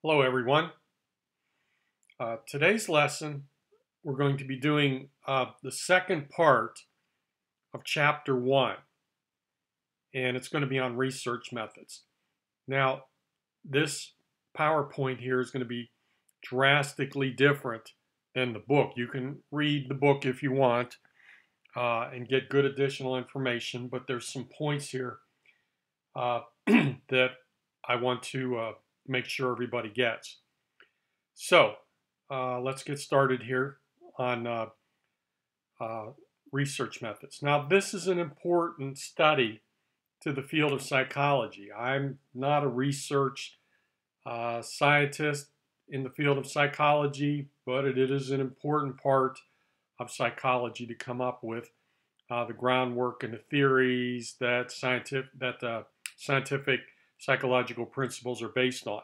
Hello everyone. Today's lesson we're going to be doing the second part of chapter 1, and it's going to be on research methods. Now this PowerPoint here is going to be drastically different than the book. You can read the book if you want and get good additional information, but there's some points here that I want to make sure everybody gets. So let's get started here on research methods. Now, this is an important study to the field of psychology. I'm not a research scientist in the field of psychology, but it is an important part of psychology to come up with the groundwork and the theories that scientific psychological principles are based on.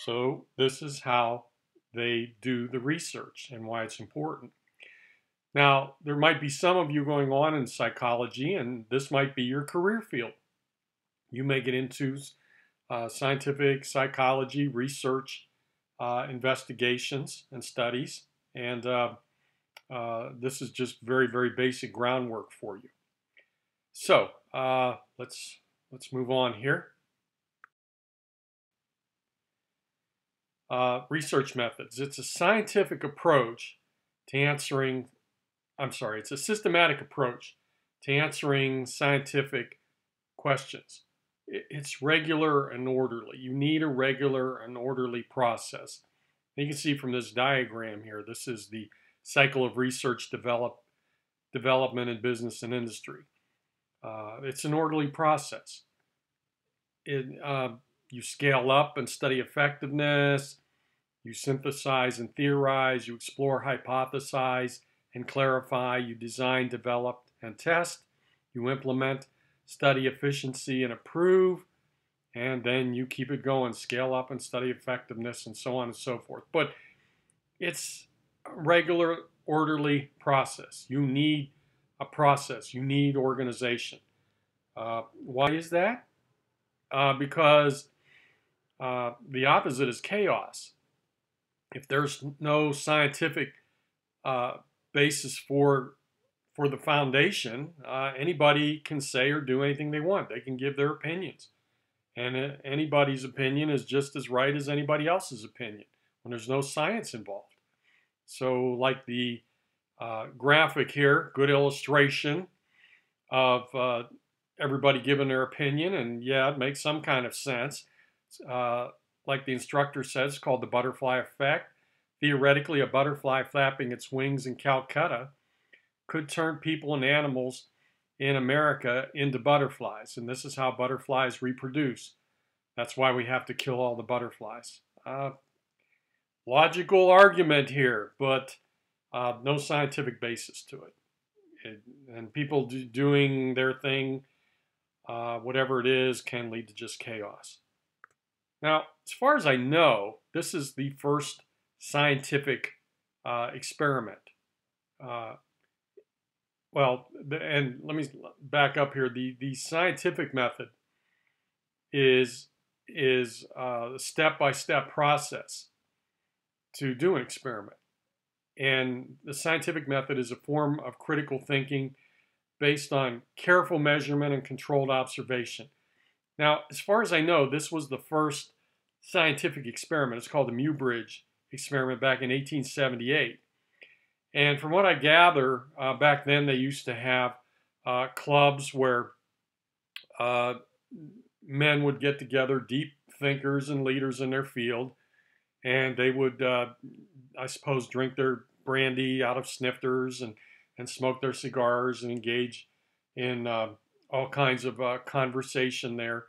So this is how they do the research and why it's important. Now, there might be some of you going on in psychology, and this might be your career field. You may get into scientific psychology, research, investigations, and studies, and this is just very, very basic groundwork for you. So let's move on here. Research methods. It's a scientific approach to answering, it's a systematic approach to answering scientific questions. It's regular and orderly. You need a regular and orderly process. You can see from this diagram here, this is the cycle of research, development in business and industry. It's an orderly process. You scale up and study effectiveness. You synthesize and theorize. You explore, hypothesize, and clarify. You design, develop, and test. You implement, study efficiency, and approve. And then you keep it going, scale up and study effectiveness, and so on and so forth. But it's a regular, orderly process. You need a process. You need organization. Why is that? Because the opposite is chaos. If there's no scientific basis for the foundation, anybody can say or do anything they want. They can give their opinions. And anybody's opinion is just as right as anybody else's opinion when there's no science involved. So like the graphic here, good illustration of everybody giving their opinion, and yeah, it makes some kind of sense. Like the instructor says, called the butterfly effect. Theoretically, a butterfly flapping its wings in Calcutta could turn people and animals in America into butterflies, and this is how butterflies reproduce. That's why we have to kill all the butterflies. Logical argument here, but no scientific basis to it. And people doing their thing, whatever it is, can lead to just chaos. Now, as far as I know, this is the first scientific experiment. And let me back up here. The scientific method is a step-by-step process to do an experiment. And the scientific method is a form of critical thinking based on careful measurement and controlled observation. Now, as far as I know, this was the first scientific experiment. It's called the Muybridge experiment back in 1878. And from what I gather, back then they used to have clubs where men would get together, deep thinkers and leaders in their field, and they would, I suppose, drink their brandy out of snifters and smoke their cigars and engage in all kinds of conversation there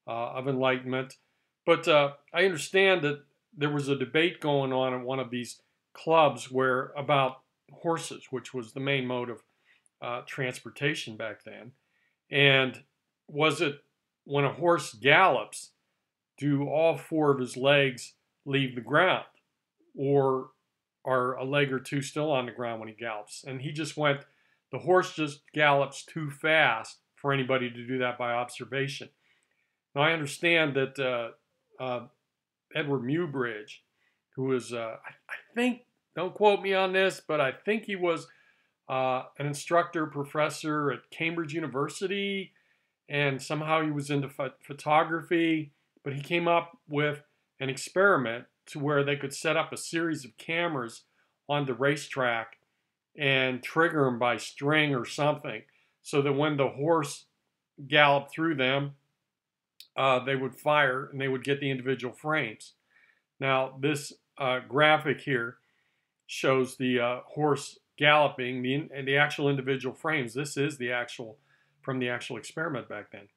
of enlightenment. But I understand that there was a debate going on at one of these clubs about horses, which was the main mode of transportation back then. And was it when a horse gallops, do all four of his legs leave the ground? Or are a leg or two still on the ground when he gallops? And he just went, the horse just gallops too fast for anybody to do that by observation. Now I understand that Edward Muybridge, who was, I think, don't quote me on this, but I think he was an instructor, professor at Cambridge University, and somehow he was into photography, but he came up with an experiment to where they could set up a series of cameras on the racetrack and trigger them by string or something, so that when the horse galloped through them, they would fire and they would get the individual frames. Now, this graphic here shows the horse galloping, the actual individual frames. This is the actual, from the actual experiment back then.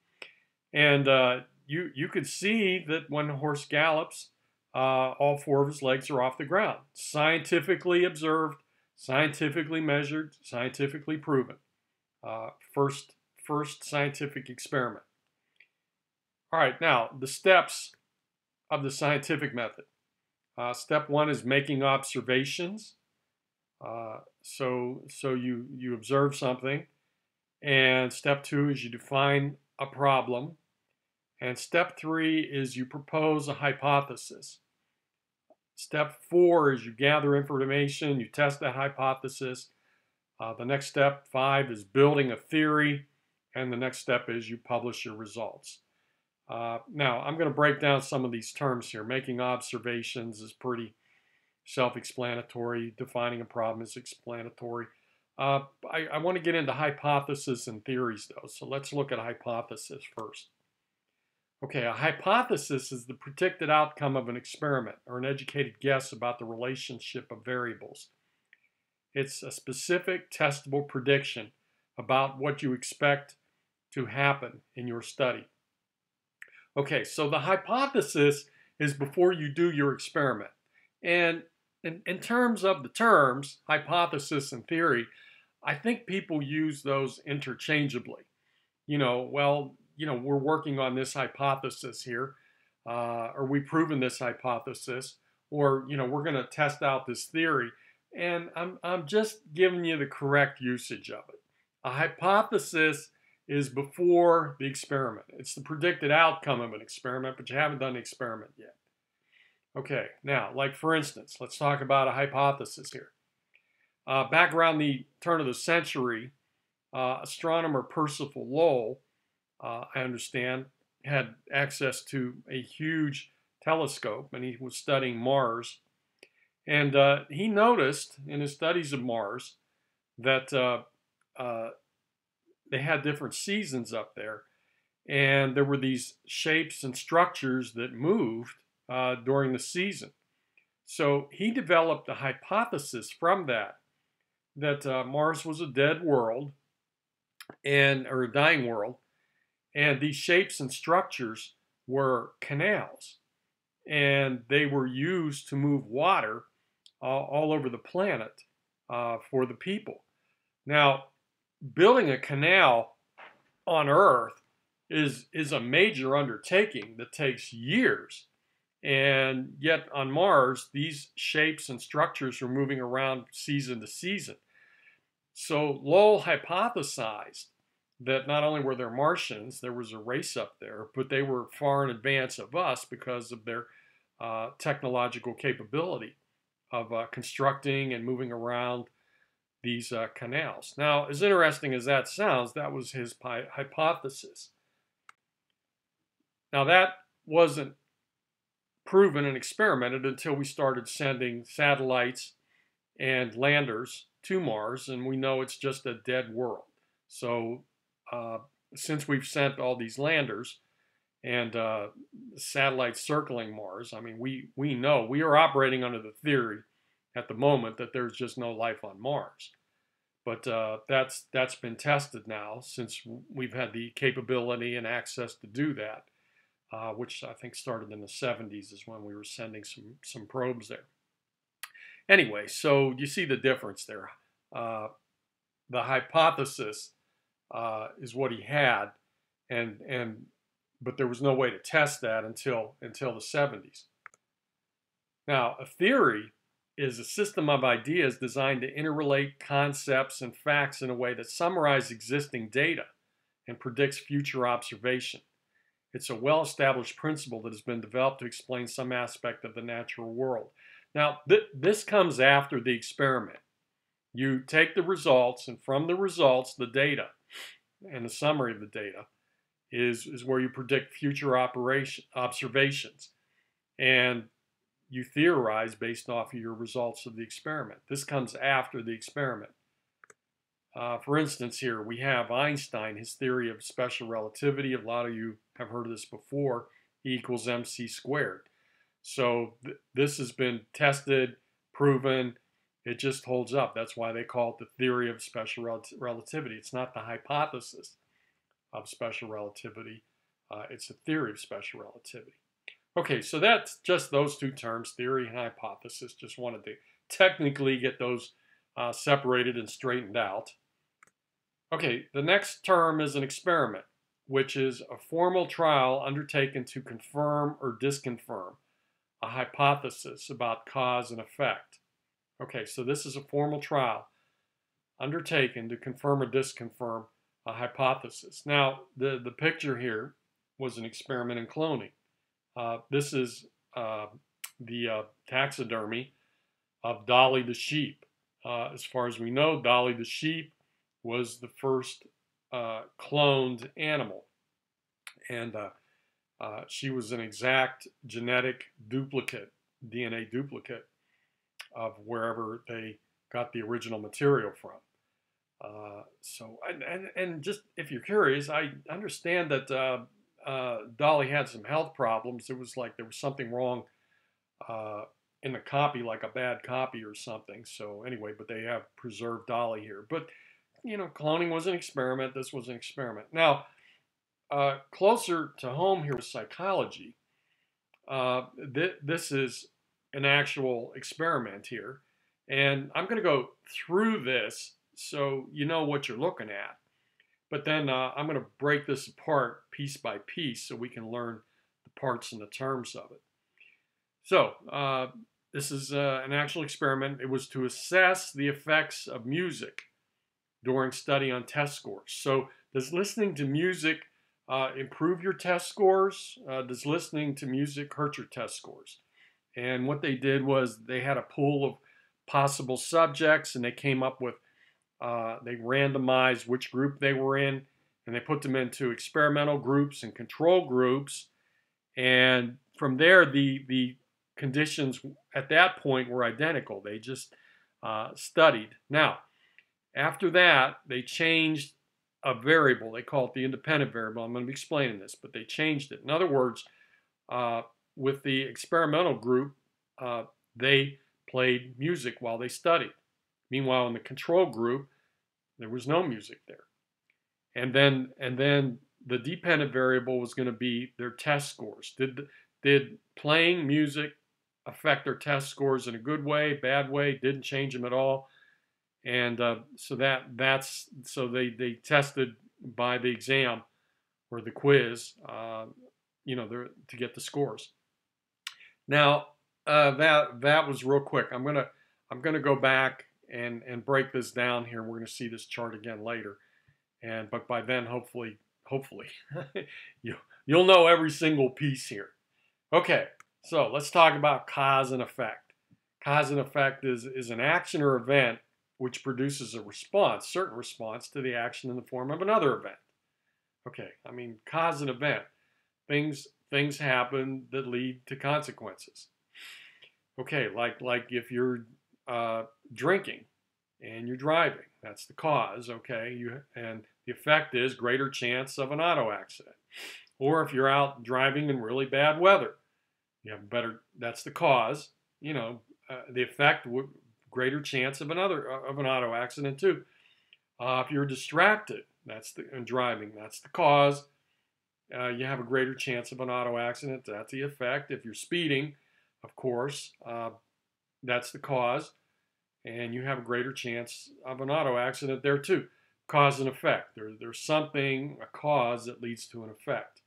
And you could see that when a horse gallops, all four of his legs are off the ground. Scientifically observed, scientifically measured, scientifically proven. First scientific experiment. All right, now the steps of the scientific method. Step one is making observations. So you observe something. And step two is you define a problem. And step three is you propose a hypothesis. Step four is you gather information, you test that hypothesis. The next step, 5, is building a theory. And the next step is you publish your results. Now, I'm going to break down some of these terms here. Making observations is pretty self-explanatory. Defining a problem is explanatory. I want to get into hypothesis and theories, though. So let's look at a hypothesis first. Okay, a hypothesis is the predicted outcome of an experiment or an educated guess about the relationship of variables. It's a specific, testable prediction about what you expect to happen in your study. Okay, so the hypothesis is before you do your experiment. And in terms of the terms, hypothesis and theory, I think people use those interchangeably. We're working on this hypothesis here, or we've proven this hypothesis, or, we're going to test out this theory. And I'm just giving you the correct usage of it. A hypothesis is before the experiment. It's the predicted outcome of an experiment, but you haven't done the experiment yet. Okay, now, like for instance, let's talk about a hypothesis here. Back around the turn of the century, astronomer Percival Lowell, I understand, had access to a huge telescope, and he was studying Mars. And he noticed in his studies of Mars that they had different seasons up there, and there were these shapes and structures that moved during the season. So he developed a hypothesis from that Mars was a dead world, or a dying world, and these shapes and structures were canals, and they were used to move water all over the planet for the people. Now, building a canal on Earth is a major undertaking that takes years. And yet on Mars, these shapes and structures are moving around season to season. So Lowell hypothesized that not only were there Martians, there was a race up there, but they were far in advance of us because of their technological capability of constructing and moving around these canals. Now, as interesting as that sounds, that was his hypothesis. Now, that wasn't proven and experimented until we started sending satellites and landers to Mars, and we know it's just a dead world. So since we've sent all these landers and satellites circling Mars, I mean, we know we are operating under the theory at the moment that there's just no life on Mars. But that's been tested now since we've had the capability and access to do that, which I think started in the 70s is when we were sending some probes there. Anyway, so you see the difference there. The hypothesis is what he had, but there was no way to test that until the 70s. Now, a theory is a system of ideas designed to interrelate concepts and facts in a way that summarizes existing data and predicts future observation. It's a well-established principle that has been developed to explain some aspect of the natural world. Now, this comes after the experiment. You take the results, and from the results, the data, and the summary of the data is where you predict future observations. And you theorize based off of your results of the experiment. This comes after the experiment. For instance, here we have Einstein, his theory of special relativity. A lot of you have heard of this before. E equals mc squared. So this has been tested, proven. It just holds up. That's why they call it the theory of special relativity. It's not the hypothesis of special relativity. It's a theory of special relativity. Okay, so that's just those two terms, theory and hypothesis. Just wanted to technically get those separated and straightened out. Okay, the next term is an experiment, which is a formal trial undertaken to confirm or disconfirm a hypothesis about cause and effect. Okay, so this is a formal trial undertaken to confirm or disconfirm a hypothesis. Now, the picture here was an experiment in cloning. This is the taxidermy of Dolly the sheep. As far as we know, Dolly the sheep was the first cloned animal. And she was an exact genetic duplicate, DNA duplicate of wherever they got the original material from. And just if you're curious, I understand that Dolly had some health problems. It was like there was something wrong in the copy, like a bad copy or something. So anyway, but they have preserved Dolly here. But, you know, cloning was an experiment. This was an experiment. Now, closer to home here with psychology, this is an actual experiment here. And I'm going to go through this so you know what you're looking at. But then I'm going to break this apart piece by piece so we can learn the parts and the terms of it. So this is an actual experiment. It was to assess the effects of music during study on test scores. So does listening to music improve your test scores? Does listening to music hurt your test scores? And what they did was they had a pool of possible subjects, and they came up with they randomized which group they were in, and they put them into experimental groups and control groups. And from there, the conditions at that point were identical. They just studied. Now, after that, they changed a variable. They call it the independent variable. I'm going to be explaining this, but they changed it. In other words, with the experimental group, they played music while they studied. Meanwhile, in the control group, there was no music there. And then the dependent variable was going to be their test scores. Did playing music affect their test scores in a good way, bad way? Didn't change them at all. And so they tested by the exam or the quiz, to get the scores. Now that was real quick. I'm gonna go back and break this down here. We're gonna see this chart again later, but by then hopefully you'll know every single piece here. Okay, so let's talk about cause and effect. Cause and effect is an action or event which produces a response, certain response to the action in the form of another event. Okay, I mean cause and event. Things happen that lead to consequences. Okay, like if you're drinking and you're driving, that's the cause. Okay, and the effect is greater chance of an auto accident. Or if you're out driving in really bad weather, you have that's the cause. The effect would greater chance of an auto accident too. If you're distracted, and driving, that's the cause. You have a greater chance of an auto accident. That's the effect. If you're speeding, of course, that's the cause, and you have a greater chance of an auto accident there too. Cause and effect. There's something, a cause that leads to an effect.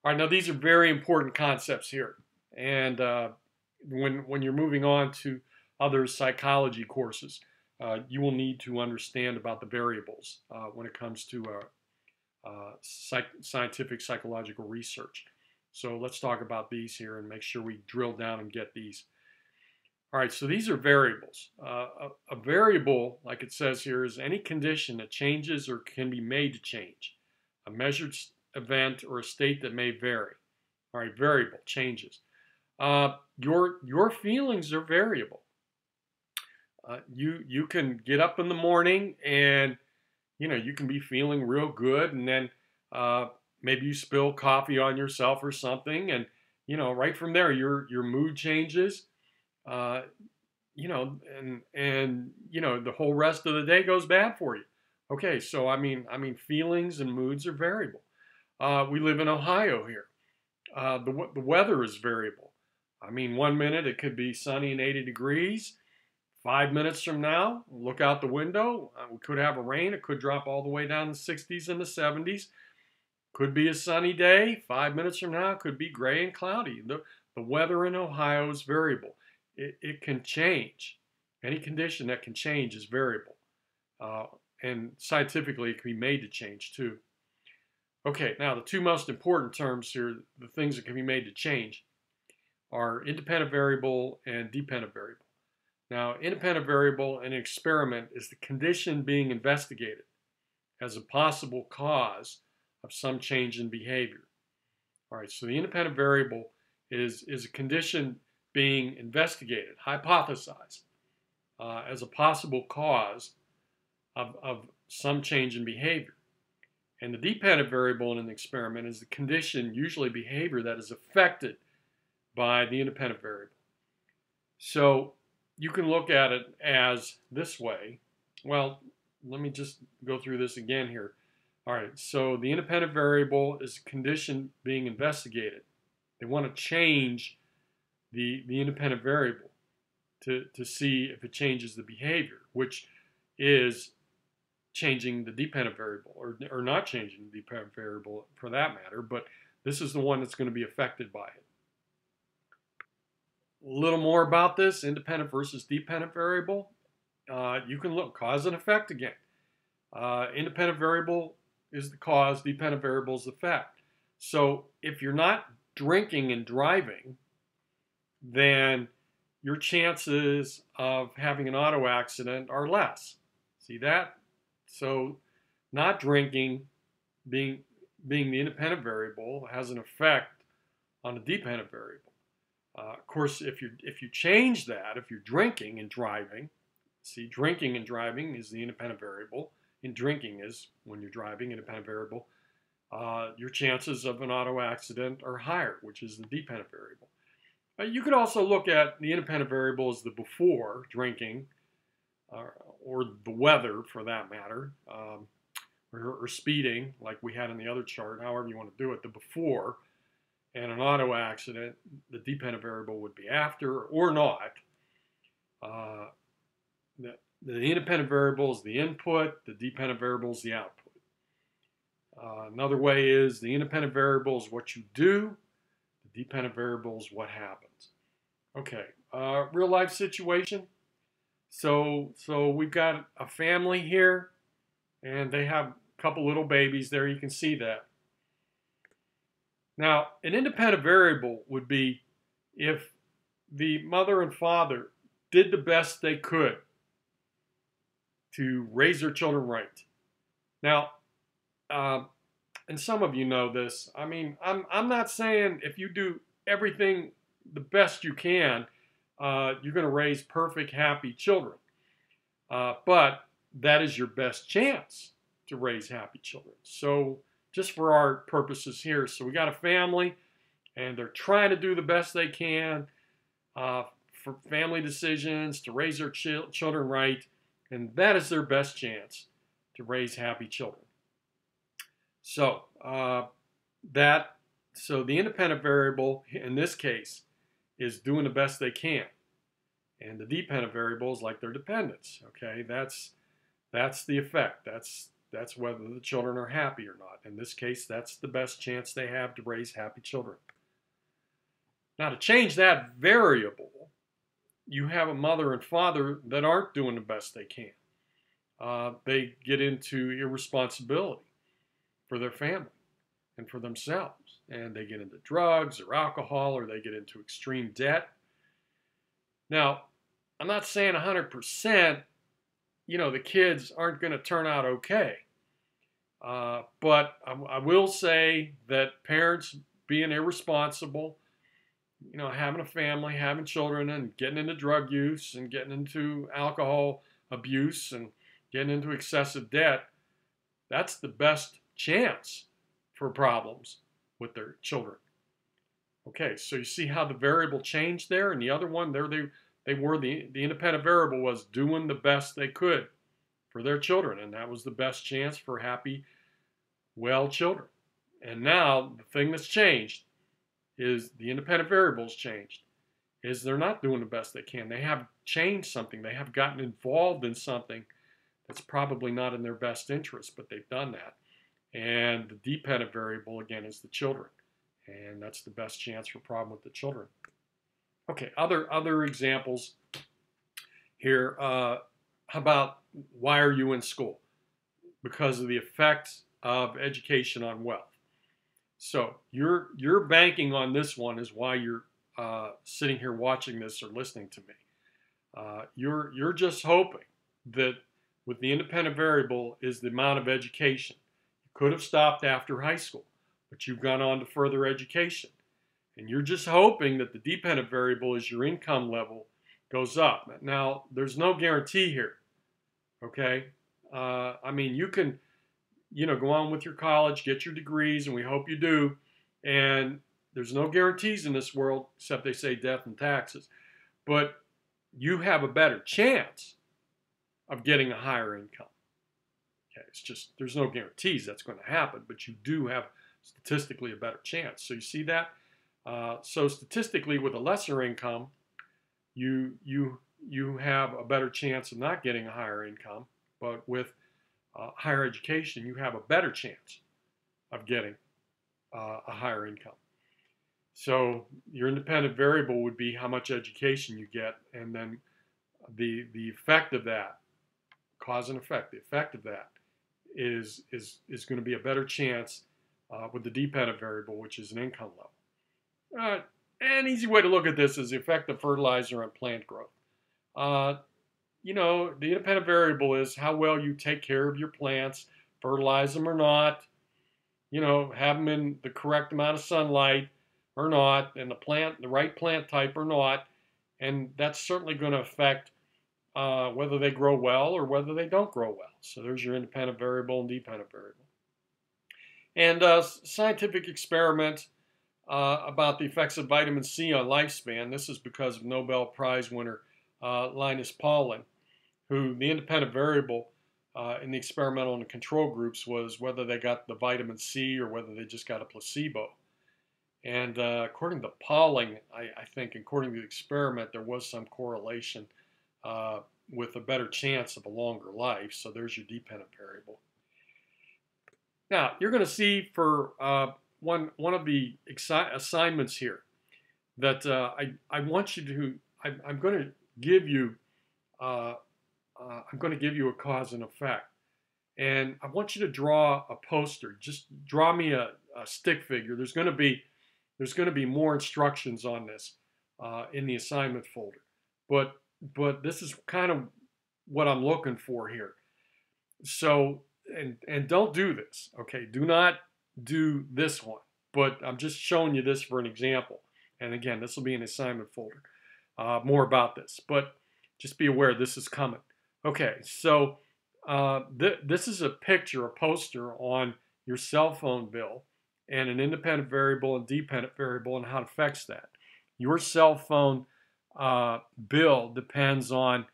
All right, now these are very important concepts here, and when you're moving on to other psychology courses, you will need to understand about the variables when it comes to scientific psychological research. So let's talk about these here and make sure we drill down and get these. All right, so these are variables. A variable, like it says here, is any condition that changes or can be made to change. A measured event or a state that may vary. All right, variable, changes. Your feelings are variable. You can get up in the morning and you can be feeling real good, and then maybe you spill coffee on yourself or something, and right from there your mood changes. And the whole rest of the day goes bad for you. Okay, so I mean feelings and moods are variable. We live in Ohio here. The weather is variable. I mean, 1 minute it could be sunny and 80 degrees. 5 minutes from now, look out the window. We could have a rain. It could drop all the way down to the 60s and the 70s. Could be a sunny day. 5 minutes from now, it could be gray and cloudy. The weather in Ohio is variable. It can change. Any condition that can change is variable. And scientifically, it can be made to change too. Okay, now the two most important terms here, the things that can be made to change, are independent variable and dependent variable. Now, independent variable in an experiment is the condition being investigated as a possible cause of some change in behavior. All right, so the independent variable is a condition being investigated, hypothesized, as a possible cause of some change in behavior. And the dependent variable in an experiment is the condition, usually behavior, that is affected by the independent variable. So you can look at it as this way. Well, let me just go through this again here. All right, so the independent variable is a condition being investigated. They want to change the independent variable to see if it changes the behavior, which is changing the dependent variable, or not changing the dependent variable for that matter, but this is the one that's going to be affected by it. A little more about this, independent versus dependent variable. You can look, cause and effect again. Independent variable is the cause, dependent variable is the effect. So if you're not drinking and driving, then your chances of having an auto accident are less. See that? So not drinking, being the independent variable, has an effect on the dependent variable. Of course, if you change that, if you're drinking and driving, see, drinking and driving is the independent variable, and drinking is, when you're driving, independent variable, your chances of an auto accident are higher, which is the dependent variable. You could also look at the independent variable as the before, drinking, or the weather for that matter, or speeding, like we had in the other chart, however you want to do it, the before, and an auto accident, the dependent variable would be after or not. The independent variable is the input, the dependent variable is the output. Another way is the independent variable is what you do, the dependent variable is what happens. Okay, real life situation. So we've got a family here, and they have a couple little babies there. You can see that. Now, an independent variable would be if the mother and father did the best they could to raise their children right. Now, and some of you know this. I mean, I'm not saying if you do everything the best you can, you're going to raise perfect, happy children. But that is your best chance to raise happy children. So just for our purposes here, so we got a family, and they're trying to do the best they can for family decisions, to raise their children right, and that is their best chance to raise happy children. So so the independent variable in this case is doing the best they can, and the dependent variable is like their dependents. Okay, that's the effect. That's whether the children are happy or not. In this case, that's the best chance they have to raise happy children. Now, to change that variable, you have a mother and father that aren't doing the best they can. They get into irresponsibility. for their family and for themselves. And they get into drugs or alcohol, or they get into extreme debt. Now, I'm not saying 100%, the kids aren't going to turn out okay. But I will say that parents being irresponsible, having a family, having children, and getting into drug use and getting into alcohol abuse and getting into excessive debt, that's the best chance for problems with their children. Okay, so you see how the variable changed there, and the other one there, they were the independent variable was doing the best they could for their children, and that was the best chance for happy, well children. And now the thing that's changed is the independent variables changed. Is they're not doing the best they can. They have changed something. They have gotten involved in something that's probably not in their best interest, but they've done that. And the dependent variable, again, is the children. And that's the best chance for problem with the children. Okay, other examples here. How about why are you in school? Because of the effects of education on wealth. So you're banking on this one is why you're sitting here watching this or listening to me. You're just hoping that with the independent variable is the amount of education. You could have stopped after high school, but you've gone on to further education. And you're just hoping that the dependent variable is your income level goes up. Now, there's no guarantee here, okay? You can, go on with your college, get your degrees, and we hope you do. And there's no guarantees in this world, except they say death and taxes. But you have a better chance of getting a higher income. Okay, it's just, there's no guarantees that's going to happen, but you do have statistically a better chance. So you see that? So statistically, with a lesser income, you have a better chance of not getting a higher income, but with higher education, you have a better chance of getting a higher income. So your independent variable would be how much education you get, and then the effect of that, cause and effect, the effect of that is going to be a better chance with the dependent variable, which is an income level. An easy way to look at this is the effect of fertilizer on plant growth. The independent variable is how well you take care of your plants, fertilize them or not, have them in the correct amount of sunlight or not, and the right plant type or not, and that's certainly going to affect whether they grow well or whether they don't grow well. So there's your independent variable and dependent variable. And scientific experiment about the effects of vitamin C on lifespan. This is because of Nobel Prize winner Linus Pauling, who the independent variable in the experimental and the control groups was whether they got the vitamin C or whether they just got a placebo. And according to Pauling, I think, according to the experiment, there was some correlation with a better chance of a longer life. So there's your dependent variable. Now, you're going to see for one of the assignments here that I want you to, I'm going to give you a cause and effect. And I want you to draw a poster. Just draw me a stick figure. There's going to be more instructions on this in the assignment folder. But this is kind of what I'm looking for here. So, and don't do this, okay? Do not do this one. But I'm just showing you this for an example. And again, this will be an assignment folder. More about this. But just be aware this is coming. Okay, so this is a picture, a poster on your cell phone bill and an independent variable and dependent variable and how it affects that. Your cell phone bill depends on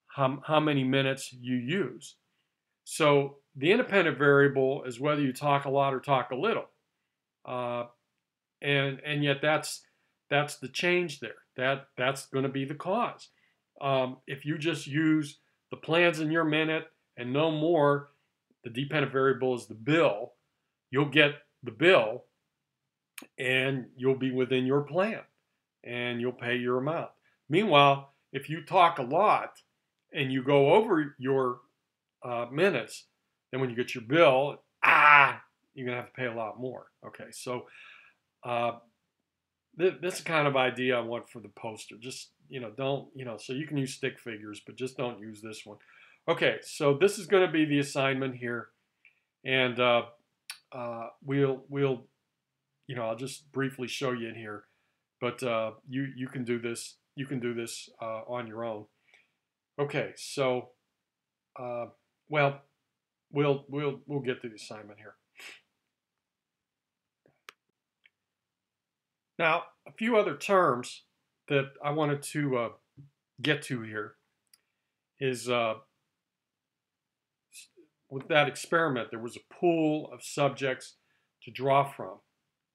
how many minutes you use. So the independent variable is whether you talk a lot or talk a little. And yet that's the change there. That's going to be the cause. If you just use the plans in your minute and no more, the dependent variable is the bill. You'll get the bill and you'll be within your plan and you'll pay your amount. Meanwhile, if you talk a lot and you go over your minutes, then when you get your bill, you're going to have to pay a lot more. Okay, so uh, this kind of idea I want for the poster. Just, don't, so you can use stick figures, but just don't use this one. Okay, so this is going to be the assignment here. And we'll I'll just briefly show you in here, but you can do this. You can do this on your own. Okay, so well, we'll get to the assignment here. Now, a few other terms that I wanted to get to here is with that experiment, there was a pool of subjects to draw from,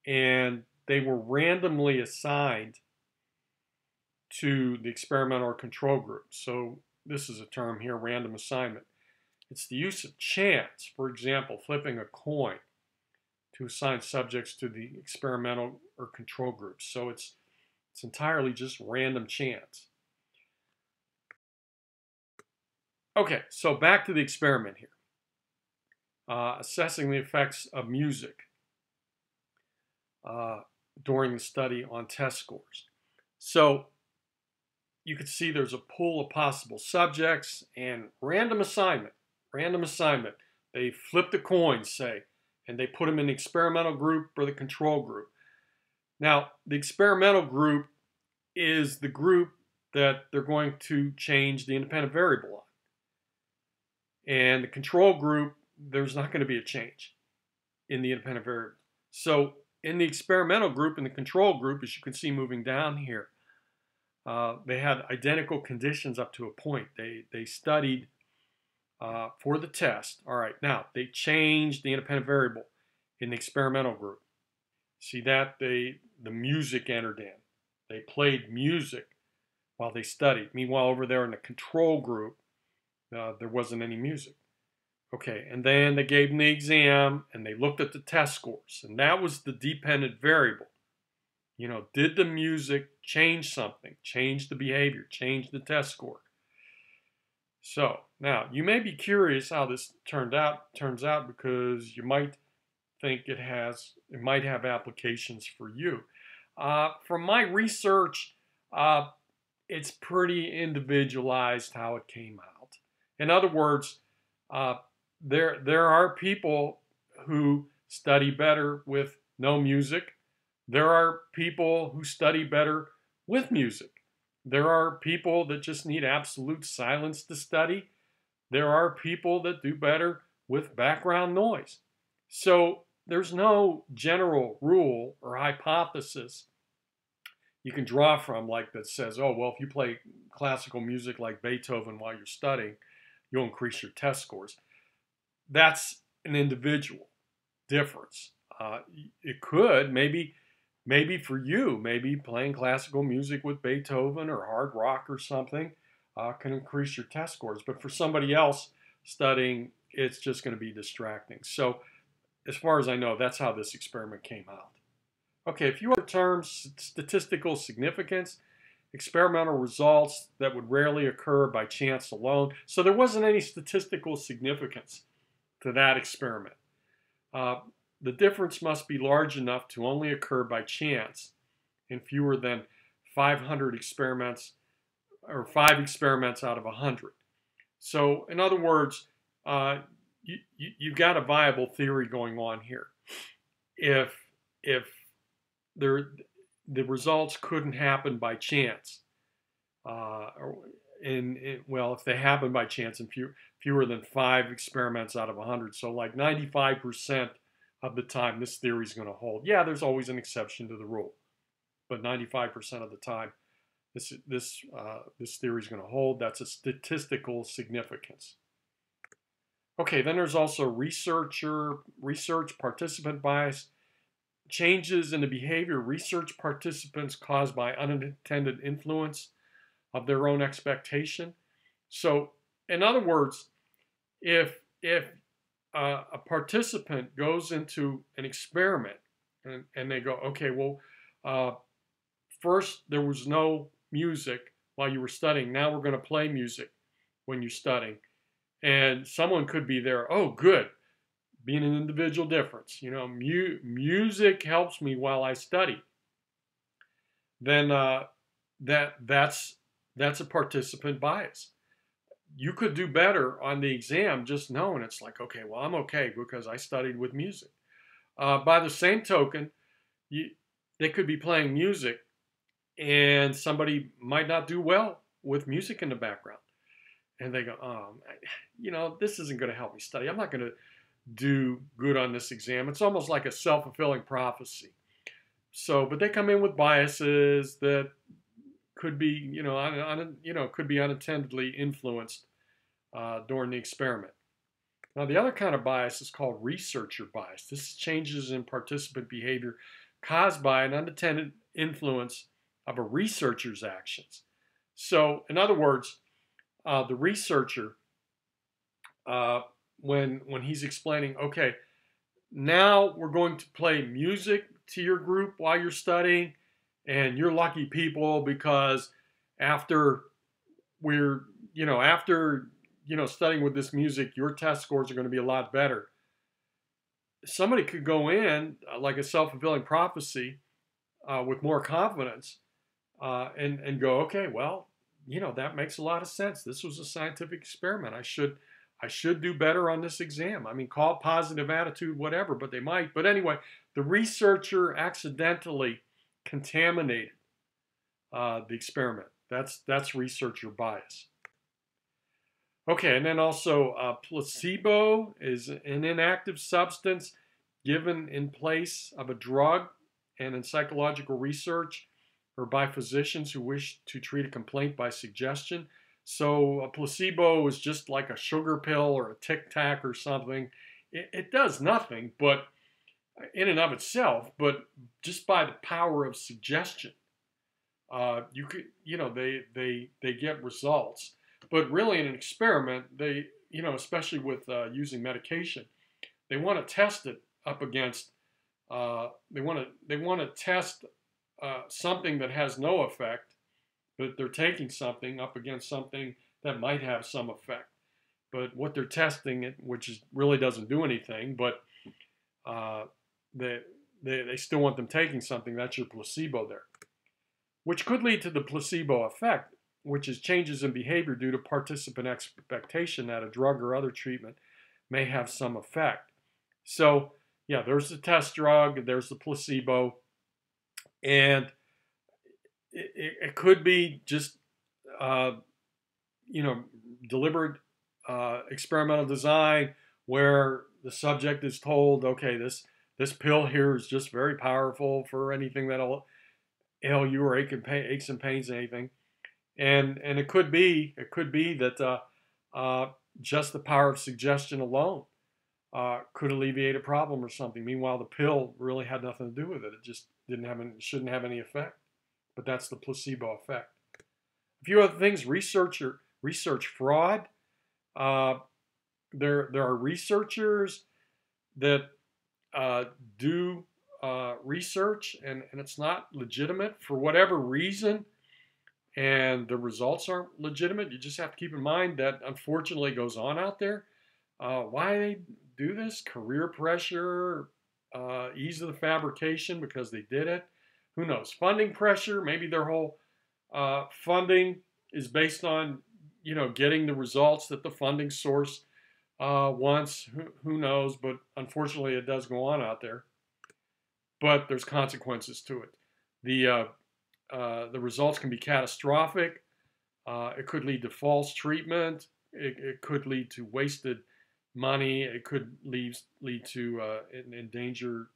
and they were randomly assigned to the experimental or control group. So this is a term here, random assignment. It's the use of chance, for example, flipping a coin to assign subjects to the experimental or control group. So it's entirely just random chance. Okay, so back to the experiment here. Assessing the effects of music during the study on test scores. So you can see there's a pool of possible subjects and random assignment. Random assignment. They flip the coins, say, and they put them in the experimental group or the control group. Now, the experimental group is the group that they're going to change the independent variable on. And the control group, there's not going to be a change in the independent variable. So in the experimental group and the control group, as you can see moving down here, they had identical conditions up to a point. They studied for the test. All right, now they changed the independent variable in the experimental group. See that? The music entered in. They played music while they studied. Meanwhile, over there in the control group, there wasn't any music. Okay, and then they gave them the exam and they looked at the test scores, and that was the dependent variable. Did the music change something, change the behavior, change the test score? So now you may be curious how this turns out because you might think it might have applications for you. From my research, it's pretty individualized how it came out. In other words, there are people who study better with no music. There are people who study better with music. There are people that just need absolute silence to study. There are people that do better with background noise. So there's no general rule or hypothesis you can draw from that says, oh, well, if you play classical music like Beethoven while you're studying, you'll increase your test scores. That's an individual difference. It could, maybe for you, maybe playing classical music with Beethoven or hard rock or something can increase your test scores. But for somebody else studying, it's just going to be distracting. So as far as I know, that's how this experiment came out. Okay, a few other terms: statistical significance, experimental results that would rarely occur by chance alone. So there wasn't any statistical significance to that experiment. The difference must be large enough to only occur by chance in fewer than 500 experiments, or 5 experiments out of 100. So in other words, you've got a viable theory going on here. If the results couldn't happen by chance, well, if they happen by chance in fewer than 5 experiments out of 100, so like 95% of the time this theory is going to hold. Yeah, there's always an exception to the rule, but 95% of the time this theory is going to hold. That's a statistical significance. Okay, then there's also research participant bias. Changes in the behavior of research participants caused by unintended influence of their own expectation. So, in other words, if a participant goes into an experiment and they go, okay, well, first there was no music while you were studying. Now we're going to play music when you're studying. And someone could be there, oh, good. being an individual difference. Music helps me while I study. Then that's a participant bias. You could do better on the exam just knowing it's like, okay, well, I'm okay because I studied with music. By the same token, they could be playing music and somebody might not do well with music in the background. And they go, this isn't going to help me study. I'm not going to do good on this exam. It's almost like a self-fulfilling prophecy. So, but they come in with biases that could be, could be unattendedly influenced during the experiment. Now, the other kind of bias is called researcher bias. This is changes in participant behavior caused by an unattended influence of a researcher's actions. So, in other words, the researcher, when he's explaining, okay, now we're going to play music to your group while you're studying, and you're lucky people because after studying with this music, your test scores are going to be a lot better. Somebody could go in like a self-fulfilling prophecy with more confidence and go, okay, well, that makes a lot of sense. This was a scientific experiment. I should do better on this exam. I mean, call it positive attitude, whatever, but they might. But anyway, the researcher accidentally contaminated the experiment. That's researcher bias. Okay, and then also placebo is an inactive substance given in place of a drug, and in psychological research or by physicians who wish to treat a complaint by suggestion. So a placebo is just like a sugar pill or a Tic Tac or something. It does nothing, but in and of itself, but just by the power of suggestion, you could, they get results. But really, in an experiment, they, especially with using medication, they want to test it up against. They want to test something that has no effect, but they're taking something up against something that might have some effect. But what they're testing, which really doesn't do anything, but they still want them taking something. That's your placebo there, which could lead to the placebo effect, which is changes in behavior due to participant expectation that a drug or other treatment may have some effect. So, yeah, there's the test drug, there's the placebo, and it could be just, deliberate experimental design where the subject is told, okay, this pill here is just very powerful for anything that'll ail you or aches and pains, anything. And it could be that just the power of suggestion alone could alleviate a problem or something. Meanwhile, the pill really had nothing to do with it. It just shouldn't have any effect. But that's the placebo effect. A few other things: research fraud. There are researchers that do research and it's not legitimate for whatever reason, and the results aren't legitimate. You just have to keep in mind that unfortunately goes on out there. Why they do this? Career pressure, ease of the fabrication because they did it. Who knows? Funding pressure. Maybe their whole funding is based on getting the results that the funding source wants. Who knows? But unfortunately, it does go on out there. But there's consequences to it. The results can be catastrophic. It could lead to false treatment. It could lead to wasted money. It could lead to endanger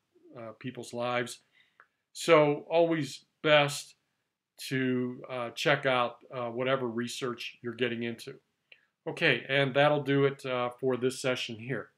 people's lives. So always best to check out whatever research you're getting into. Okay, and that'll do it for this session here.